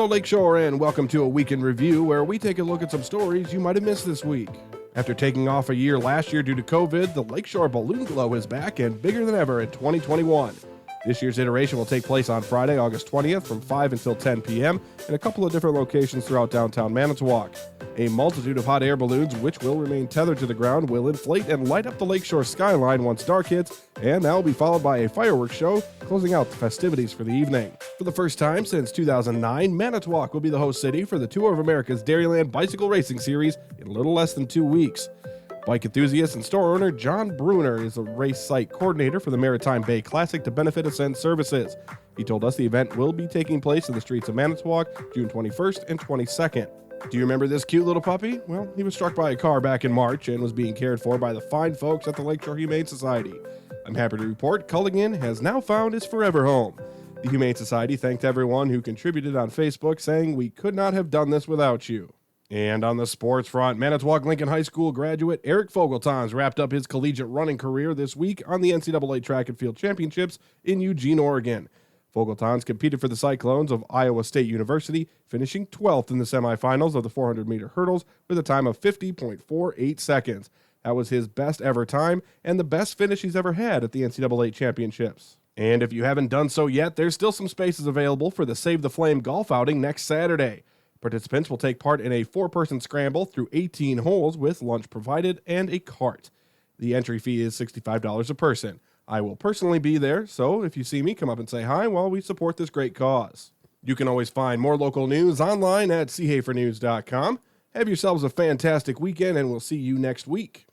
Lakeshore, and welcome to a weekend review where we take a look at some stories you might have missed this week. After taking off a year last year due to COVID, the Lakeshore Balloon Glow is back and bigger than ever in 2021. This year's iteration will take place on Friday, August 20th from 5 until 10 p.m. in a couple of different locations throughout downtown Manitowoc. A multitude of hot air balloons, which will remain tethered to the ground, will inflate and light up the Lakeshore skyline once dark hits, and that will be followed by a fireworks show, closing out the festivities for the evening. For the first time since 2009, Manitowoc will be the host city for the Tour of America's Dairyland Bicycle Racing Series in a little less than 2 weeks. Bike enthusiast and store owner John Bruner is a race site coordinator for the Maritime Bay Classic to benefit Ascend Services. He told us the event will be taking place in the streets of Manitowoc, June 21st and 22nd. Do you remember this cute little puppy? Well, he was struck by a car back in March and was being cared for by the fine folks at the Lakeshore Humane Society. I'm happy to report Culligan has now found his forever home. The Humane Society thanked everyone who contributed on Facebook, saying, "We could not have done this without you." And on the sports front, Manitowoc Lincoln High School graduate Eric Fogletons wrapped up his collegiate running career this week on the NCAA Track and Field Championships in Eugene, Oregon. Fogletons competed for the Cyclones of Iowa State University, finishing 12th in the semifinals of the 400-meter hurdles with a time of 50.48 seconds. That was his best ever time and the best finish he's ever had at the NCAA Championships. And if you haven't done so yet, there's still some spaces available for the Save the Flame golf outing next Saturday. Participants will take part in a 4-person scramble through 18 holes with lunch provided and a cart. The entry fee is $65 a person. I will personally be there, so if you see me, come up and say hi while we support this great cause. You can always find more local news online at seehafernews.com. Have yourselves a fantastic weekend, and we'll see you next week.